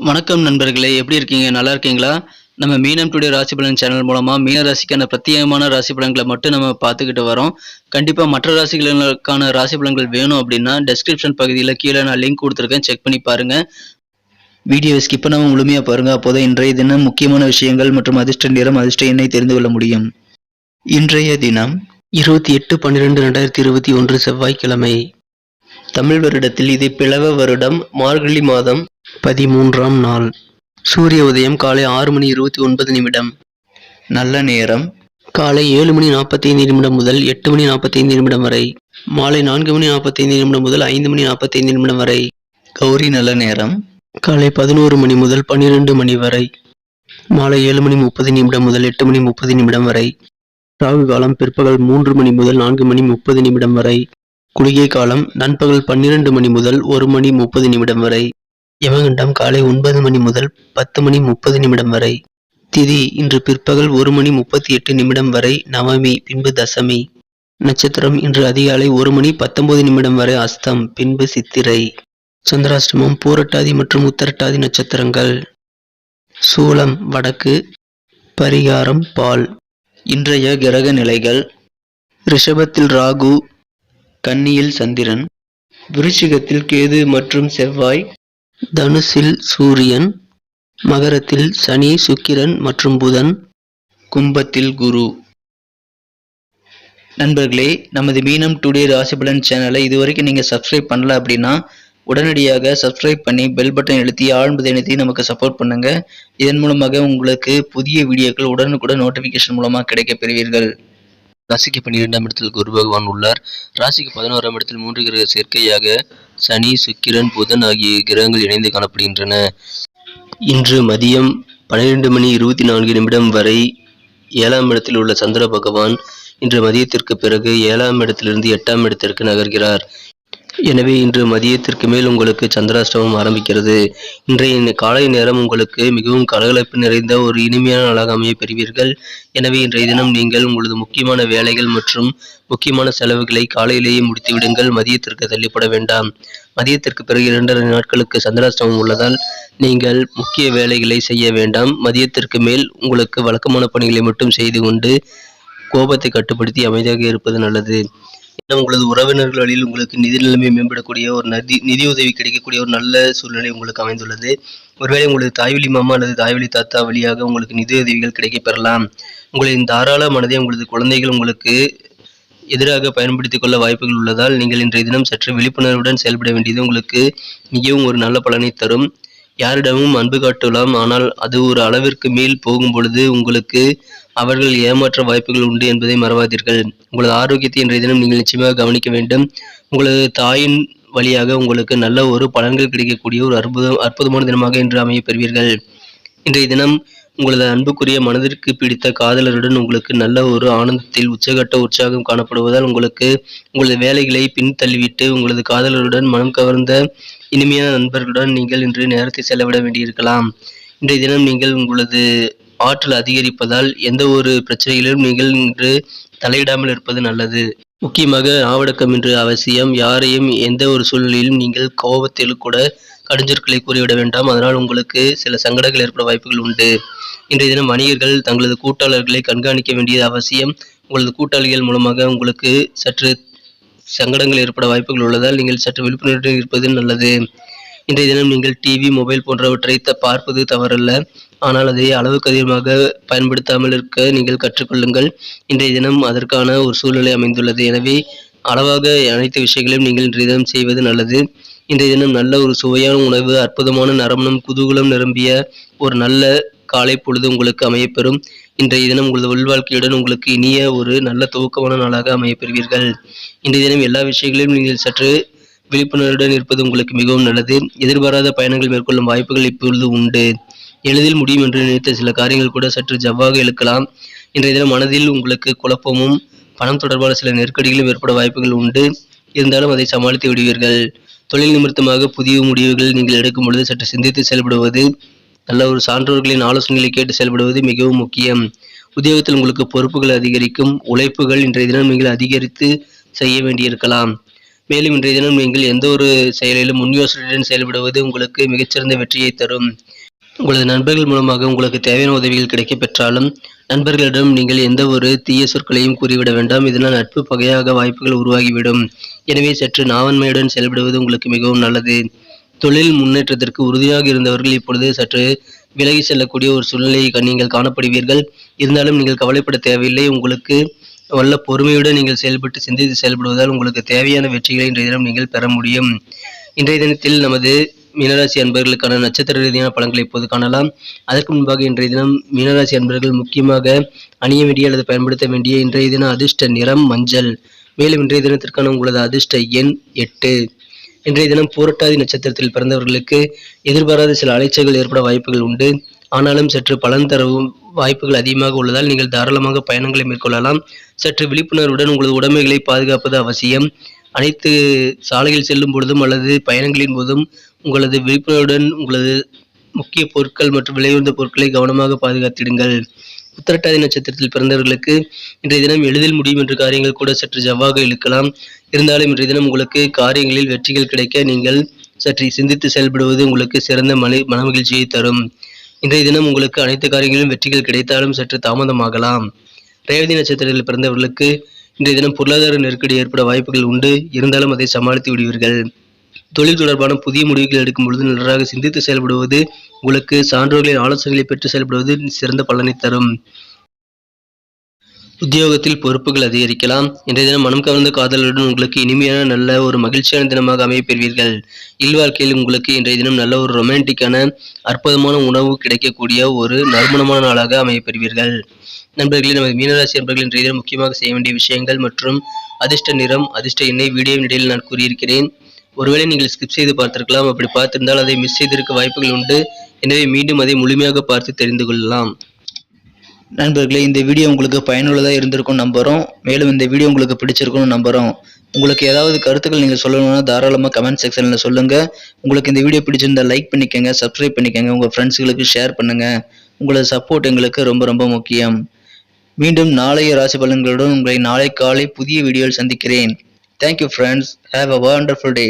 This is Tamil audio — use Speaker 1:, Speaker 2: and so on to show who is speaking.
Speaker 1: வணக்கம் நண்பர்களே, எப்படி இருக்கீங்க? நல்லா இருக்கீங்களா? நம்ம மீனம் டுடே ராசி பலன் சேனல் மூலமா மீன ராசிக்கான பிரத்யேகமான ராசி பலன்களை மட்டும் நம்ம பார்த்துக்கிட்டு வரோம். கண்டிப்பா மற்ற ராசிகளுக்கான ராசி பலன்கள் வேணும் அப்படின்னா டெஸ்கிரிப்ஷன் பகுதியில் கீழே நான் லிங்க் கொடுத்துருக்கேன், செக் பண்ணி பாருங்க. வீடியோவை ஸ்கிப் பண்ணாம முழுமையா பாருங்க. அப்போதான் இன்றைய தினம் முக்கியமான விஷயங்கள் மற்றும் அதிர்ஷ்ட நிறம், அதிர்ஷ்ட எண்ணை தெரிந்து கொள்ள முடியும். இன்றைய தினம் 28/12/2021 செவ்வாய்க்கிழமை. தமிழ் வருடத்தில் இது பிளவ வருடம், மார்கழி மாதம் 13ஆம் நாள். சூரிய உதயம் காலை 6:29. நல்ல நேரம் காலை 7:45 முதல் 8:45 வரை, மாலை 4:45 முதல் 5:45 வரை. கௌரி நல்ல நேரம் காலை 11 மணி முதல் 12 மணி வரை, மாலை 7:30 முதல் 8:30 வரை. ராகு காலம் பிற்பகல் 3 மணி முதல் 4:30 வரை. குளிகை காலம் நண்பகல் 12 மணி முதல் 1:30 வரை. யமகண்டம் காலை 9 மணி முதல் 10:30 வரை. திதி இன்று பிற்பகல் 1:38 வரை நவமி, பின்பு தசமி. நட்சத்திரம் இன்று அதிகாலை 1:19 வரை அஸ்தம், பின்பு சித்திரை. சந்திராஷ்டமம் பூரட்டாதி மற்றும் உத்தரட்டாதி நட்சத்திரங்கள். சூலம் வடக்கு, பரிகாரம் பால். இன்றைய கிரக நிலைகள்: ரிஷபத்தில் ராகு, கன்னியில் சந்திரன், விருச்சிகத்தில் கேது மற்றும் செவ்வாய், தனுசில் சூரியன், மகரத்தில் சனி, சுக்கிரன் மற்றும் புதன், கும்பத்தில் குரு. நண்பர்களே, நமது மீனம் டுடே ராசி பலன் சேனலை இதுவரைக்கும் நீங்கள் சப்ஸ்கிரைப் பண்ணல அப்படின்னா உடனடியாக சப்ஸ்கிரைப் பண்ணி பெல் பட்டன் அழுத்தி ஆழ்ந்து அழுத்தி நமக்கு சப்போர்ட் பண்ணுங்க. இதன் மூலமாக உங்களுக்கு புதிய வீடியோக்கள் உடனுக்குடன் நோட்டிஃபிகேஷன் மூலமாக கிடைக்க பெறுவீர்கள். ராசிக்கு 12ஆம் இடத்தில் குரு பகவான் உள்ளார். ராசிக்கு 11ஆம் இடத்தில் 3 கிரக சேர்க்கையாக சனி, சுக்கிரன், புதன் ஆகிய கிரகங்கள் இணைந்து காணப்படுகின்றன. இன்று மதியம் 12:24 வரை 7ஆம் இடத்தில் உள்ள சந்திர பகவான் இன்று மதியத்திற்கு பிறகு 7ஆம் இடத்திலிருந்து 8ஆம் இடத்திற்கு நகர்கிறார். எனவே இன்று மதியத்திற்கு மேல் உங்களுக்கு சந்திராஷ்டமம் ஆரம்பிக்கிறது. இன்றைய காலை நேரம் உங்களுக்கு மிகவும் கலகலப்பு நிறைந்த ஒரு இனிமையான நாளாக அமைய பெறுவீர்கள். எனவே இன்றைய தினம் நீங்கள் உங்களது முக்கியமான வேலைகள் மற்றும் முக்கியமான செலவுகளை காலையிலேயே முடித்து விடுங்கள். மதியத்திற்கு தள்ளிப்பட வேண்டாம். மதியத்திற்கு பிறகு 2.5 நாட்களுக்கு சந்திராஷ்டமம் உள்ளதால் நீங்கள் முக்கிய வேலைகளை செய்ய வேண்டாம். மதியத்திற்கு மேல் உங்களுக்கு வழக்கமான பணிகளை மட்டும் செய்து கொண்டு கோபத்தை கட்டுப்படுத்தி அமைதியாக இருப்பது நல்லது. உங்களது உறவினர்கள் வழியில் உங்களுக்கு நிதி நிலைமை மேம்படக்கூடிய ஒரு நிதி உதவி கிடைக்கக்கூடிய ஒரு நல்ல சூழ்நிலை உங்களுக்கு அமைந்துள்ளது. ஒருவேளை உங்களது தாய்வழி மாமா அல்லது தாய்வழி தாத்தா வழியாக உங்களுக்கு நிதி உதவிகள் கிடைக்க பெறலாம். உங்களின் தாராள மனதை உங்களது குழந்தைகள் உங்களுக்கு எதிராக பயன்படுத்திக் கொள்ள வாய்ப்புகள் உள்ளதால் நீங்கள் இன்றைய தினம் சற்று விழிப்புணர்வுடன் செயல்பட வேண்டியது உங்களுக்கு மிகவும் ஒரு நல்ல பலனை தரும். யாரிடமும் அன்பு காட்டலாம், ஆனால் அது ஒரு அளவிற்கு மேல் போகும் பொழுது உங்களுக்கு அவர்கள் ஏமாற்ற வாய்ப்புகள் உண்டு என்பதை மறவாதீர்கள். உங்களது ஆரோக்கியத்தை இன்றைய தினம் நீங்கள் நிச்சயமாக கவனிக்க வேண்டும். உங்களது தாயின் வழியாக உங்களுக்கு நல்ல ஒரு பலன்கள் கிடைக்கக்கூடிய ஒரு அற்புதமான தினமாக இன்று அமைய பெறுவீர்கள். இன்றைய தினம் உங்களது அன்புக்குரிய மனதிற்கு பிடித்த காதலருடன் உங்களுக்கு நல்ல ஒரு ஆனந்தத்தில் உச்சகட்ட உற்சாகம் காணப்படுவதால் உங்களுக்கு உங்களது வேலைகளை பின்தள்ளிவிட்டு உங்களது காதலருடன் மனம் கவர்ந்த இனிமையான நண்பர்களுடன் நீங்கள் இன்று நேரத்தை செலவிட வேண்டியிருக்கலாம். இன்றைய தினம் நீங்கள் உங்களது ஆற்றல் அதிகரிப்பதால் எந்த ஒரு பிரச்சனைகளிலும் நீங்கள் இன்று தலையிடாமல் இருப்பது நல்லது. முக்கியமாக ஆவடக்கம் இன்று அவசியம். யாரையும் எந்த ஒரு சூழ்நிலையிலும் நீங்கள் கோபத்தில் கூட கடுஞ்சொற்களை கூறிவிட வேண்டாம். அதனால் உங்களுக்கு சில சங்கடங்கள் ஏற்பட வாய்ப்புகள் உண்டு. இன்றைய தினம் வணிகர்கள் தங்களது கூட்டாளர்களை கண்காணிக்க வேண்டியது அவசியம். உங்களது கூட்டாளிகள் மூலமாக உங்களுக்கு சற்று சங்கடங்கள் ஏற்பட வாய்ப்புகள் உள்ளதால் நீங்கள் சற்று விழிப்புணர்வுடன் இருப்பது நல்லது. இன்றைய தினம் நீங்கள் டிவி, மொபைல் போன்றவற்றை பார்ப்பது தவறல்ல, ஆனால் அதை அளவுக்கு அதிகமாக பயன்படுத்தாமல் இருக்க நீங்கள் கற்றுக்கொள்ளுங்கள். இன்றைய தினம் அதற்கான ஒரு சூழ்நிலை அமைந்துள்ளது. எனவே அளவாக அனைத்து விஷயங்களையும் நீங்கள் இன்றைய தினம் செய்வது நல்லது. இன்றைய தினம் நல்ல ஒரு சுவையான உணவு, அற்புதமான நறுமணம், குதூகலம் நிரம்பிய ஒரு நல்ல காலை பொழுது உங்களுக்கு அமையப்பெறும். இன்றைய தினம் உங்களது உள்வாழ்க்கையுடன் உங்களுக்கு இனிய ஒரு நல்ல துவக்கமான நாளாக அமையப்பெறுவீர்கள். இன்றைய தினம் எல்லா விஷயங்களையும் நீங்கள் சற்று விழிப்புணர்வுடன் இருப்பது உங்களுக்கு மிகவும் நல்லது. எதிர்பாராத பயணங்கள் மேற்கொள்ளும் வாய்ப்புகள் இப்பொழுது உண்டு. எளிதில் முடியும் என்று நினைத்த சில காரியங்கள் கூட சற்று ஜவ்வாக இழுக்கலாம். இன்றைய தினம் மனதில் உங்களுக்கு குழப்பமும் பணம் தொடர்பான சில நெருக்கடிகளும் ஏற்பட வாய்ப்புகள் உண்டு. இருந்தாலும் அதை சமாளித்து விடுவீர்கள். தொழில் நிமித்தமாக புதிய முடிவுகள் நீங்கள் எடுக்கும் பொழுது சற்று சிந்தித்து செயல்படுவது, நல்ல ஒரு சான்றோர்களின் ஆலோசனைகளை கேட்டு செயல்படுவது மிகவும் முக்கியம். உத்தியோகத்தில் உங்களுக்கு பொறுப்புகள் அதிகரிக்கும். உழைப்புகள் இன்றைய தினம் நீங்கள் அதிகரித்து செய்ய வேண்டியிருக்கலாம். மேலும் இன்றைய தினம் நீங்கள் எந்த ஒரு செயலிலும் முன் யோசனையுடன் செயல்படுவது உங்களுக்கு மிகச்சிறந்த வெற்றியை தரும். உங்களது நண்பர்கள் மூலமாக உங்களுக்கு தேவையான உதவிகள் கிடைக்கப் பெற்றாலும் நண்பர்களிடம் நீங்கள் எந்த ஒரு தீய சொற்களையும் கூறிவிட வேண்டாம். இதனால் நட்பு பகையாக வாய்ப்புகள் உருவாகிவிடும். எனவே சற்று நாவன்மையுடன் செயல்படுவது உங்களுக்கு மிகவும் நல்லது. தொழில் முன்னேற்றத்திற்கு உறுதியாக இருந்தவர்கள் இப்பொழுது சற்று விலகி செல்லக்கூடிய ஒரு சூழ்நிலையை நீங்கள் காணப்படுவீர்கள். இருந்தாலும் நீங்கள் கவலைப்பட தேவையில்லை. உங்களுக்கு வல்ல பொறுமையுடன் நீங்கள் செயல்பட்டு சிந்தித்து செயல்படுவதால் உங்களுக்கு தேவையான வெற்றிகளை இன்றைய தினம் நீங்கள் பெற முடியும். இன்றைய தினத்தில் நமது மீனராசி அன்பர்களுக்கான நட்சத்திர ரீதியான பலன்களை இப்போது காணலாம். அதற்கு முன்பாக இன்றைய தினம் மீனராசி அன்பர்கள் முக்கியமாக அணிய வேண்டிய அல்லது பயன்படுத்த வேண்டிய இன்றைய தின அதிர்ஷ்ட நிறம் மஞ்சள். மேலும் இன்றைய தினத்திற்கான உங்களது அதிர்ஷ்ட எண் 8. இன்றைய தினம் பூரட்டாதி நட்சத்திரத்தில் பிறந்தவர்களுக்கு எதிர்பாராத சில அலைச்சல்கள் ஏற்பட வாய்ப்புகள் உண்டு. ஆனாலும் சற்று பலன் தரவும் வாய்ப்புகள் அதிகமாக உள்ளதால் நீங்கள் தாராளமாக பயணங்களை மேற்கொள்ளலாம். சற்று விழிப்புணர்வுடன் உங்களது உடைமைகளை பாதுகாப்பது அவசியம். அனைத்து சாலையில் செல்லும் பொழுதும் அல்லது பயணங்களின் போதும் உங்களது விழிப்புணர்வுடன் உங்களது முக்கிய பொருட்கள் மற்றும் விலையுயர்ந்த பொருட்களை கவனமாக பாதுகாத்திடுங்கள். உத்திரட்டாதி நட்சத்திரத்தில் பிறந்தவர்களுக்கு இன்றைய தினம் எளிதில் முடியும் என்ற காரியங்கள் கூட சற்று ஜவ்வாக இழுக்கலாம். இருந்தாலும் இன்றைய தினம் உங்களுக்கு காரியங்களில் வெற்றிகள் கிடைக்க நீங்கள் சற்று சிந்தித்து செயல்படுவது உங்களுக்கு சிறந்த மனமகிழ்ச்சியை தரும். இன்றைய தினம் உங்களுக்கு அனைத்து காரியங்களிலும் வெற்றிகள் கிடைத்தாலும் சற்று தாமதமாகலாம். ரேவதி நட்சத்திரத்தில் பிறந்தவர்களுக்கு இன்றைய தினம் பொருளாதார நெருக்கடி ஏற்பட வாய்ப்புகள் உண்டு. இருந்தாலும் அதை சமாளித்து விடுவீர்கள். தொழில் தொடர்பான புதிய முடிவுகள் எடுக்கும் பொழுது நன்றாக சிந்தித்து செயல்படுவது உங்களுக்கு சான்றோர்களின் ஆலோசனைகளை பெற்று செயல்படுவது சிறந்த பலனை தரும். உத்தியோகத்தில் பொறுப்புகள் அதிகரிக்கலாம். இன்றைய தினம் மனம் கவர்ந்த காதலுடன் உங்களுக்கு இனிமையான நல்ல ஒரு மகிழ்ச்சியான தினமாக அமையப்பெறுவீர்கள். இல்வாழ்க்கையில் உங்களுக்கு இன்றைய தினம் நல்ல ஒரு ரொமான்டிக்கான அற்புதமான உணவு கிடைக்கக்கூடிய ஒரு நறுமணமான நாளாக அமையப்பெறுவீர்கள். நண்பர்களே, நமது மீனராசி நண்பர்கள் இன்றைய தினம் முக்கியமாக செய்ய வேண்டிய விஷயங்கள் மற்றும் அதிர்ஷ்ட நிறம் அதிர்ஷ்ட எண்ணை வீடியோவின் இடையில் நான் கூறியிருக்கிறேன். ஒருவேளை நீங்கள் ஸ்கிப் செய்து பார்த்திருக்கலாம். அப்படி பார்த்திருந்தால் அதை மிஸ் செய்திருக்க வாய்ப்புகள் உண்டு. எனவே மீண்டும் அதை முழுமையாக பார்த்து தெரிந்து கொள்ளலாம். நண்பர்களே, இந்த வீடியோ உங்களுக்கு பயனுள்ளதாக இருந்திருக்கும் நம்புகிறோம். மேலும் இந்த வீடியோ உங்களுக்கு பிடிச்சிருக்கும்னு நம்புகிறோம். உங்களுக்கு ஏதாவது கருத்துக்கள் நீங்கள் சொல்லணும்னா தாராளமாக கமெண்ட் செக்ஷனில் சொல்லுங்கள். உங்களுக்கு இந்த வீடியோ பிடிச்சிருந்தால் லைக் பண்ணிக்கோங்க, சப்ஸ்கிரைப் பண்ணிக்கோங்க, உங்கள் ஃப்ரெண்ட்ஸுகளுக்கு ஷேர் பண்ணுங்கள். உங்களது சப்போர்ட் எங்களுக்கு ரொம்ப ரொம்ப முக்கியம். மீண்டும் நாளைய ராசி பலன்களுடன் உங்களை நாளை காலை புதிய வீடியோவில் சந்திக்கிறேன். Thank you friends. Have a wonderful day.